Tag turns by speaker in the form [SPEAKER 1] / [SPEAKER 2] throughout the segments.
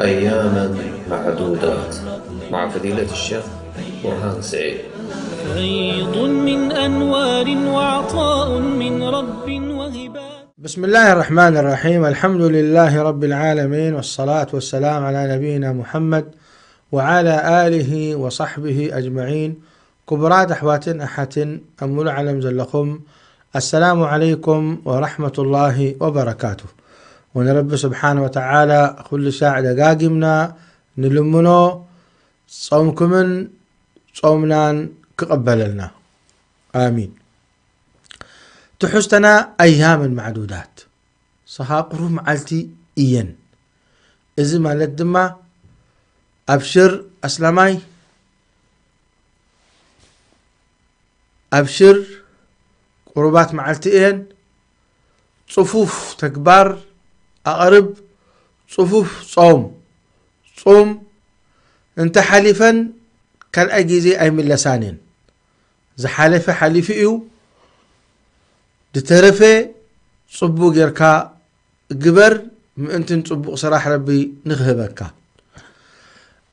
[SPEAKER 1] أياما معدودات مع فضيلة الشيخ برهان سعيد.
[SPEAKER 2] فيض من أنوار وعطاء من رب وهبات.
[SPEAKER 3] بسم الله الرحمن الرحيم. الحمد لله رب العالمين، والصلاة والسلام على نبينا محمد وعلى آله وصحبه أجمعين. كبرات أحواتن أحاتن أمول علم زلكم، السلام عليكم ورحمة الله وبركاته. ونرب سبحانه وتعالى كل ساعة دقاقمنا نلمنو صومكمن صومنا كقبلنا، آمين. تحستنا أيام معدودات صحاقره معلتي إيان إذا ما لدما أبشر أسلامي، أبشر قربات معلتي إيان، صفوف تكبار أقرب، صفوف صوم انت حليفا كالأجيزي أي من لسانين زحالف حليفئيو دترفي صبو غيركا قبر مأنتن صبو صراح ربي نغهبكا.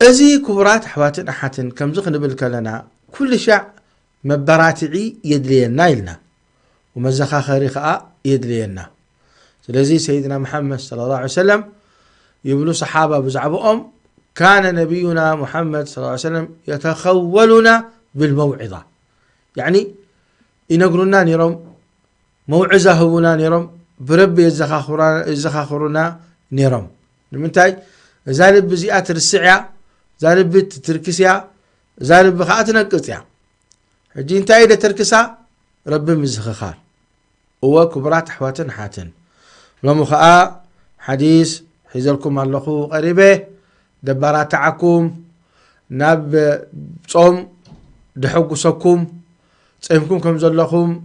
[SPEAKER 3] ازي كبرات حواتن أحاتن كمزخ نبلك لنا كل شع مبراتعي يدلينا إلنا ومزخا خريخاء يدلينا. لذي سيدنا محمد صلى الله عليه وسلم يبلو صحابة بزعبهم كان نبينا محمد صلى الله عليه وسلم يتخولنا بالموعظة، يعني ينقرنا نيرم موعظة هبونا نيرم بربي يزخاخرنا نيرم نمنتاي زالب بزيئات السعية، زالب تركسيا، زالب بخاتنا قطيا حجي انتاي دا تركسا ربي مزخخار هو كبرات حواتن حاتن. لمخاء حديث حيزلكم اللخو قريبه دبارات عكم ناب صوم دحقو سكم صيمكم كم زلخم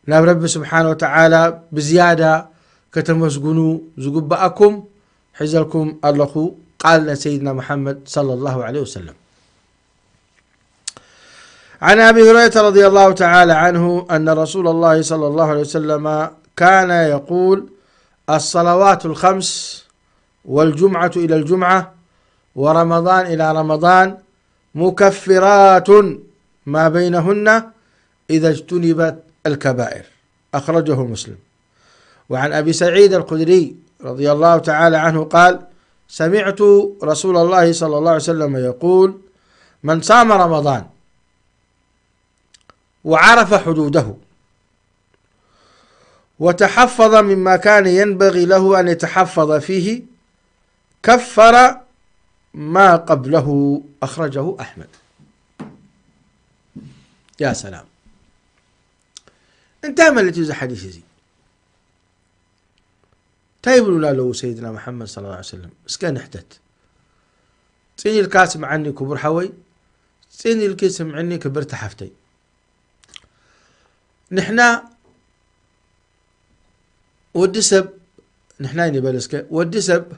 [SPEAKER 3] ناب رب سبحانه وتعالى بزيادة كتمسجنوا زقبأكم حيزلكم اللخو. قال سيدنا محمد صلى الله عليه وسلم عن أبي هريرة رضي الله تعالى عنه أن رسول الله صلى الله عليه وسلم كان يقول: الصلوات الخمس والجمعة إلى الجمعة ورمضان إلى رمضان مكفرات ما بينهن إذا اجتنبت الكبائر، أخرجه مسلم. وعن أبي سعيد الخدري رضي الله تعالى عنه قال: سمعت رسول الله صلى الله عليه وسلم يقول: من صام رمضان وعرف حدوده وتحفظ مما كان ينبغي له أن يتحفظ فيه كفر ما قبله، أخرجه أحمد. يا سلام، انت عملت يوزع حديث زي تايبلوا لا لو سيدنا محمد صلى الله عليه وسلم اسكان احدت تيني الكاسم عني كبر حوي، تيني الكاسم عني كبر تحفتي. نحنا ودسب نحنا نبلسك ودسب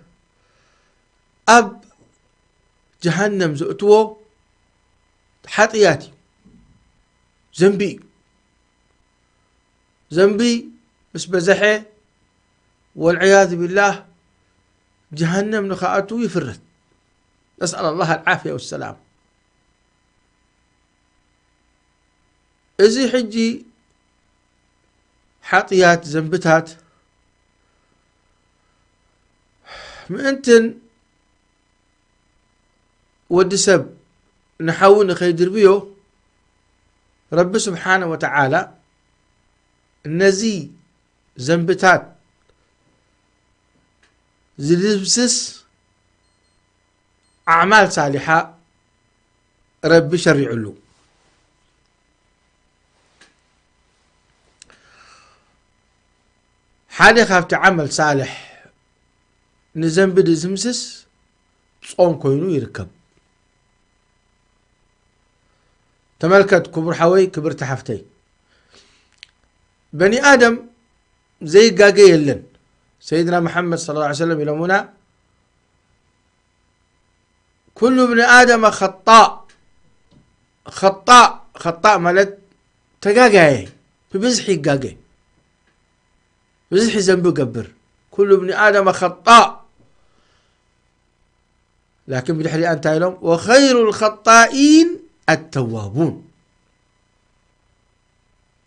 [SPEAKER 3] أب جهنم زؤتو حطياتي ذنبي بس بزحي والعياذ بالله جهنم نخاءته يفرت، نسأل الله العافية والسلام. ازي حجي حطيات ذنبتات مأنتن ودسب نحاول نخيدر بيو رب سبحانه وتعالى نزي ذنبتات زلبسس أعمال صالحة رب شرع له. حالي خافت عمل صالح نزنب دي زمسس صوم كوينو يركب. تملكت كبر حوي كبر تحفتي. بني آدم زي قاقي يلن سيدنا محمد صلى الله عليه وسلم يلمنا: كل ابن آدم خطاء. خطاء مالت تقاقي في بزحي قاقي بزحي زنبو قبر. كل ابن آدم خطاء لكن بدحري أنت لهم وخير الخطائين التوابون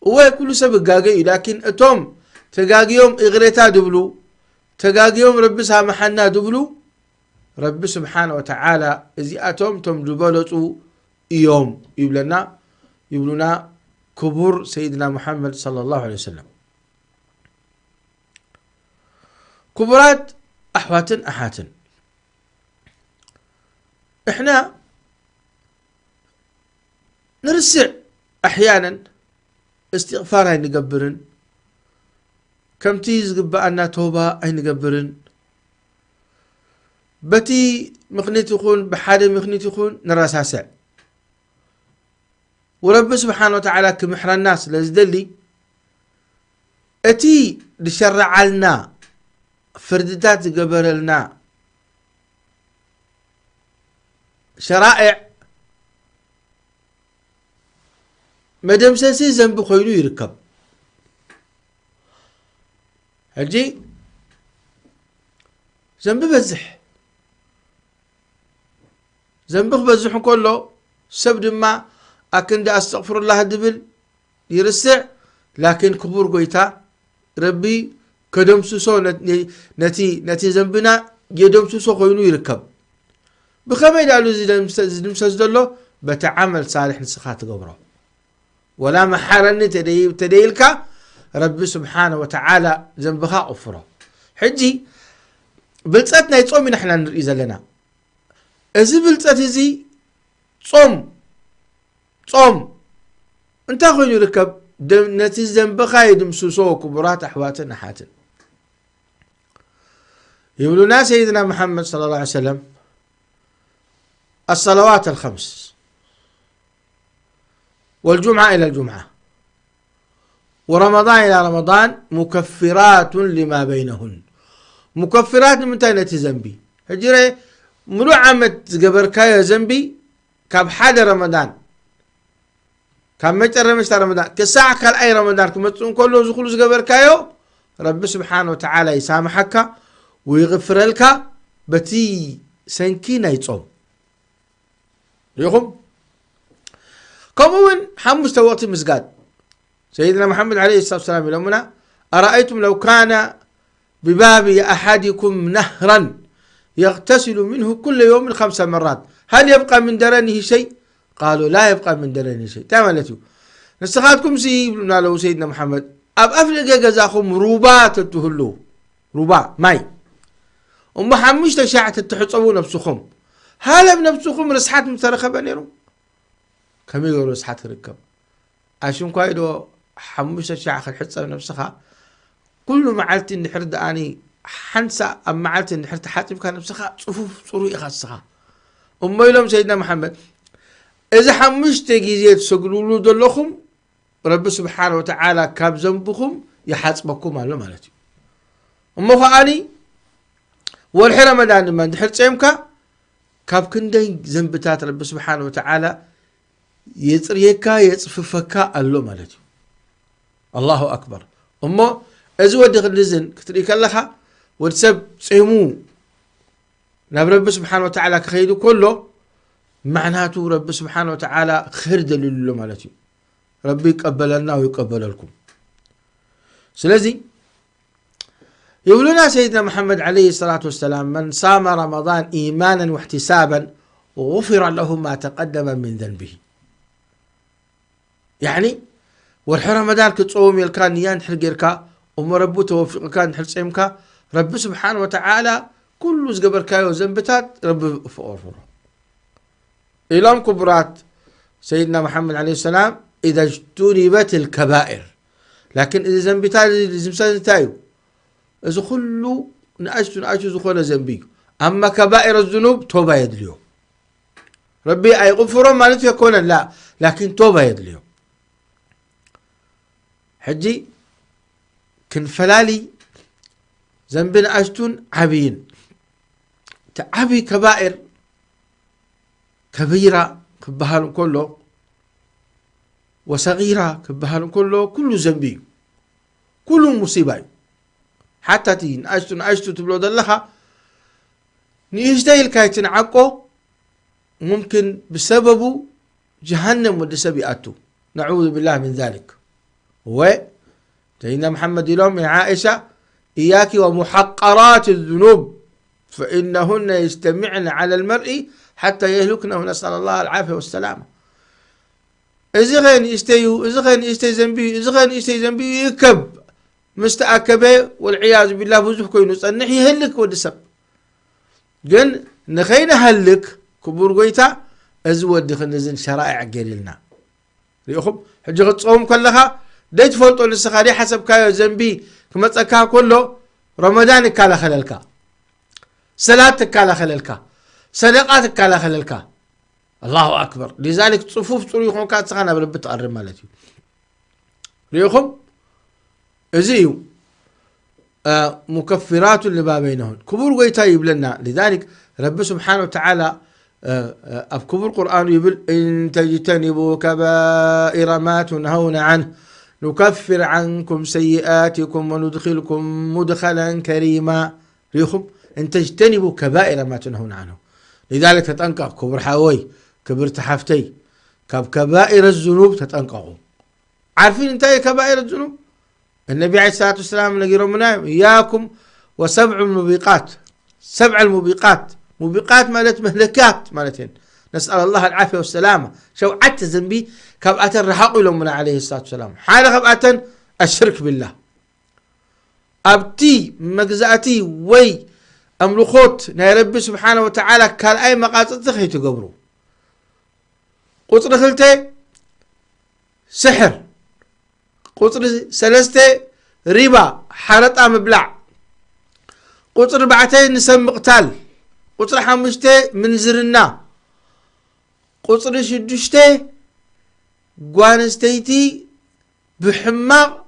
[SPEAKER 3] وكل سبب قاقي لكن أتوم تقاقيهم إغريتا دبلو تقاقيهم رب سامحنا دبلو رب سبحانه وتعالى إذا أتوم تم دبلتو يوم يبلنا كبر سيدنا محمد صلى الله عليه وسلم كبرات أحواتن أحاتن إحنا نرسع أحيانا استغفار هاي نقبرن كم تيز قبأنا توبة هاي نقبرن بتي مخنيت يخون بحادي مخنيت يخون نراساسع ورب سبحانه وتعالى كمحر الناس لازدلي اتي لشرع لنا فردتات قبر لنا شرائع مدام ساسي زنب خوينو يركب هجي زنب بزح زنبخ بزح كله سبد ما أكن دا أستغفر الله دبل يرسع لكن كبور قويتا ربي كدم سوسو نتي زنبنا يدم سوسو خوينو يركب بخما يدالو زي مسجدلو بتعامل صالح نسخات قبره ولا محارني تديلك رب سبحانه وتعالى ذنبها غفره حجي بلصتنا يصوم نحن نريز لنا اذا بلصت زي صوم انت خوين يركب نتي ذنبها يدمسسو كبرات احواتنا حاتن يقولنا سيدنا محمد صلى الله عليه وسلم الصلوات الخمس والجمعة إلى الجمعة ورمضان إلى رمضان مكفرات لما بينهن مكفرات من تاينة زنبي هجري ملو عمت قبر كايا زنبي كاب حاد رمضان كاب مجر رمضان كساعة كالأي رمضان كمتون كله زخلوز قبر كايو رب سبحانه وتعالى يسامحك ويغفر لك بتي سنكينا يتصوم يقوم كمون حمس توقت مسجد سيدنا محمد عليه الصلاة والسلام يقولنا أرأيتم لو كان بباب أحدكم نهرا يغتسل منه كل يوم 5 مرات هل يبقى من درنه شيء؟ قالوا لا يبقى من درنه شيء تعملتوا نستخدكم سيدنا لو سيدنا محمد أب أفلق جزاكم ربات تهلو ربا ماي ومحمش تشاعة تحصبوا نفسكم هلا بنفسكم رسحات مترخة بنيرو كم يقولوا رسحات ركب عشان كايدو حمش تشاعة الحصة نفسها كل معلت النحرد أني حنسى أم معلت النحرد حاتم كان نفسها صفوف صروي خاصها أم يلوم سيدنا محمد إذا حمش تجيزيت سقلولو دلخم رب سبحانه وتعالى كاب ذنبكم يحاسبكم على مالتي أم خاني والحرم دان ما دحر صيمك كاب كندي ذنبتات رب سبحانه وتعالى يصريكا يصففكا الله مالتي الله اكبر امه ازو ودي خلزن كتريك لها ورسب صيمو ناب رب سبحانه وتعالى كخيدو كله معناته رب سبحانه وتعالى خير دليل مالتي ربي يقبلنا ويقبل لكم سلازي يقولنا سيدنا محمد عليه الصلاة والسلام من صام رمضان إيمانا واحتسابا غفر له ما تقدم من ذنبه يعني والحرمضان كتصوم يلكان نيان حرقيركا وما ربو توفق كان حرصيمكا رب سبحانه وتعالى كل زقبركا وزنبتات رب فأغفره إلام كبرات سيدنا محمد عليه السلام إذا اجتنبت الكبائر لكن إذا زنبتات زمسان تايو إذا كله نأجت زخونا زنبي أما كبائر الذنوب توبة يدليو ربي أي غفره ما نتفى كونا لا لكن توبة يدليو حجي كن فلالي زنبنا أجتون عبين تعبي كبائر كبيرة كبهالهم كله وصغيرة كبهالهم كله كله زنبي كله مصيبة حتى تين أجتون تبلو دلها نيشتهل كايتن عقو ممكن بسببه جهنم ودسب يأتو نعوذ بالله من ذلك. سيدنا محمد يلوم من عائشة إياك ومحقرات الذنوب فإنهن يجتمعن على المرء حتى يهلكن ونسأل الله العافية والسلامة. إذا غين يستي ذنبي يكب مستأكبه والعياذ بالله بزح كوينو صنح يهلك ودسب جن نخينا هلك كبور قويتا ازود خنزن شرائع قليلنا ريخم حجي تصوم كلها ديت فولتو للسخاري حسب كايو ذنبي كما تسكا كله رمضان كالا خلالكا صلاة كالا خلالكا صدقات كالا خلالكا الله أكبر. لذلك صفوف صريخهم كانت سخانة بربط تقرب مالتي ريخم ازيو مكفرات لما بينهن كبور قويتا يبلنا. لذلك رب سبحانه وتعالى أفكبر القرآن يقول إن تجتنبوا كبائر ما تنهون عنه نكفر عنكم سيئاتكم وندخلكم مدخلا كريما. ريخم إن تجتنبوا كبائر ما تنهون عنه. لذلك تتنقع كبر حاوي كبر تحفتي كبائر الذنوب تتنقعوا. عارفين انتهي كبائر الذنوب؟ النبي عليه الصلاة والسلام نقول منا إياكم وسبع الموبقات. سبع الموبقات موبقات مالت مهلكات مالتين نسأل الله العافية والسلامة. شو عدت ذنبي كبأة الرحاق لهم عليه الصلاة والسلام حالة كبأة الشرك بالله أبتي مجزأتي وي أملخوت يا ربي سبحانه وتعالى كان أي مقاصد تخي تقبروا قطر خلتي سحر قطر سلسته ربا حرطة مبلع قطر بعتين نسم مقتال قطر حمشته منزرنا قطر شدشته قوانستيتي بحماق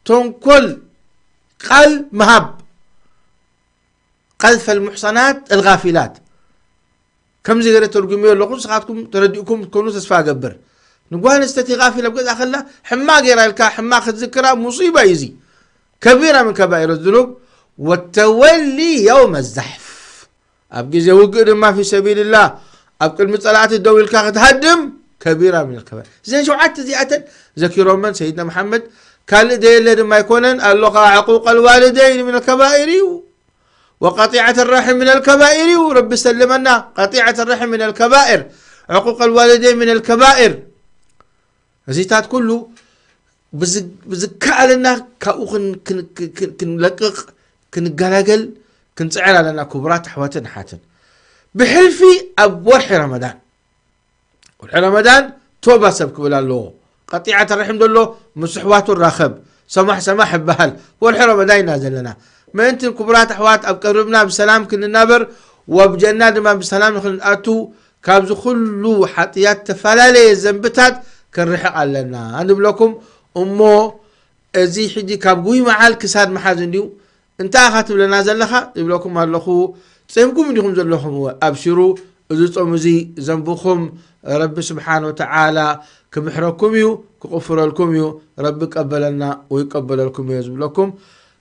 [SPEAKER 3] تنكل قل مهب قذف المحصنات الغافلات. كم زي قرأت ترجمي ولا قص خاتكم ترديكم تكونوا تسفا قبر نقول استتي غافلة بقى أخلا حماق يرى الكا حماق ذكرى مصيبة يزي كبيرة من كبائر الذنوب. والتولي يوم الزحف أبقي زي وقر ما في سبيل الله أبقي المطلعات الدولي الكا تهدم كبيرة من الكبائر. زين شو عدت زيادة زكي رومان سيدنا محمد قال لدي ما يكونن اللغة عقوق الوالدين من الكبائر وقطيعة الرحم من الكبائر. ورب سلمنا قطيعة الرحم من الكبائر عقوق الوالدين من الكبائر. زيتات كله بزكاء لنا كأوخن كنلقق كنقلقل كنسعر لنا كبرات حواتن حاتن بحلفي أبوحي رمضان. وحي رمضان توبة سبك بلا اللغو قطيعة الرحم دولو مسحوات الراخب سمح بهل والحي رمضان نازل لنا ما انت كبرات حوات أبقربنا بسلام كن النبر وبجنات ما بسلام نخل نأتو كابزو خلو حطيات تفلالي الزنبتات كنرحق لنا. أنا بلكم أمو زي حدي كابقوي معال كساد محازن ديو انت أخاتب لنا زلخا يبلكم هاللخو تسيبكم منكم زلخم أبشروا ازوطم زي زنبوكم رب سبحانه وتعالى كمحركم يو كغفر لكم يو رب قبلنا ويقبل لكم يزب لكم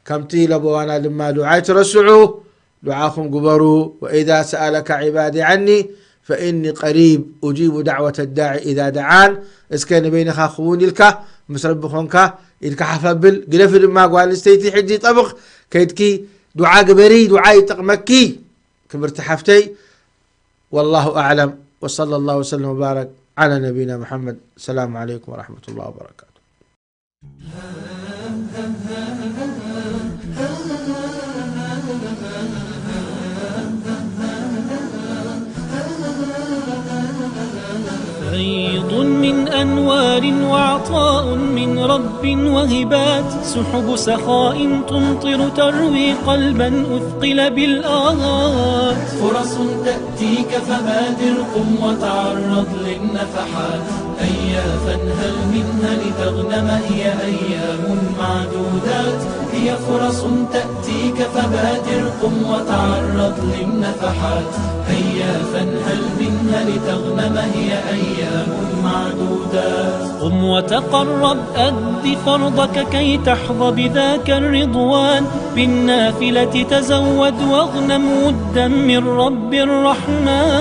[SPEAKER 3] كمتي لبوانا لما دعاء ترسعوا دعاكم قبروا وإذا سألك عبادي عني فإني قريب أجيب دعوة الداعي إذا دعان اسكن بين خاخوني الكا مسربخونك إلك حفبل قلفل ما قوال استيتي حجي طبخ كيدكي دعاء قبري دعاء تقمكي كمرتحفتي. والله أعلم وصلى الله وسلم وبارك على نبينا محمد. السلام عليكم ورحمة الله وبركاته.
[SPEAKER 2] فيض من أنوار وعطاء من رب وهبات سحب سخاء تمطر تروي قلبا أثقل بالآهات. فرص تأتيك فبادر قم وتعرض للنفحات هيا فانهل منها لتغنم، هي أيام معدودات، هي فرص تأتيك فبادر قم وتعرض للنفحات. هيا فانهل منها لتغنم، هي أيام معدودات. قم وتقرب أد فرضك كي تحظى بذاك الرضوان، بالنافلة تزود واغنم ودا من رب الرحمن.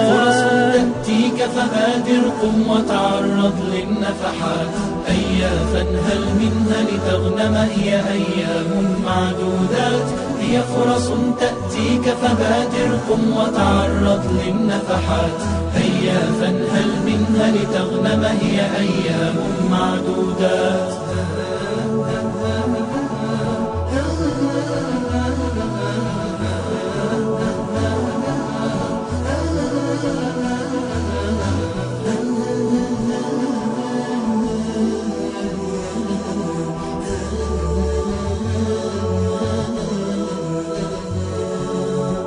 [SPEAKER 2] فرص تأتيك فبادر قم وتعرض للنفحات. هيا فانهل منها لتغنم، هي أيام معدودات، هي فرص تأتيك فبادر قم وتعرض للنفحات. هيا فانهل منها لتغنم، هي أيام معدودات.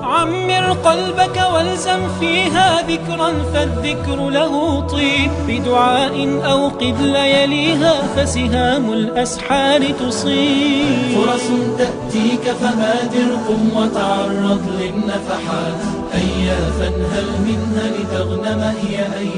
[SPEAKER 2] عمر قلبك والزم فيها ذكرا، فالذكر له طيب، بدعاء أوقد لياليها، فسهام الأسحار تصيب. فرص تأتيك فبادر قم وتعرض للنفحات. هيا فانهل منها لتغنم، هي أيام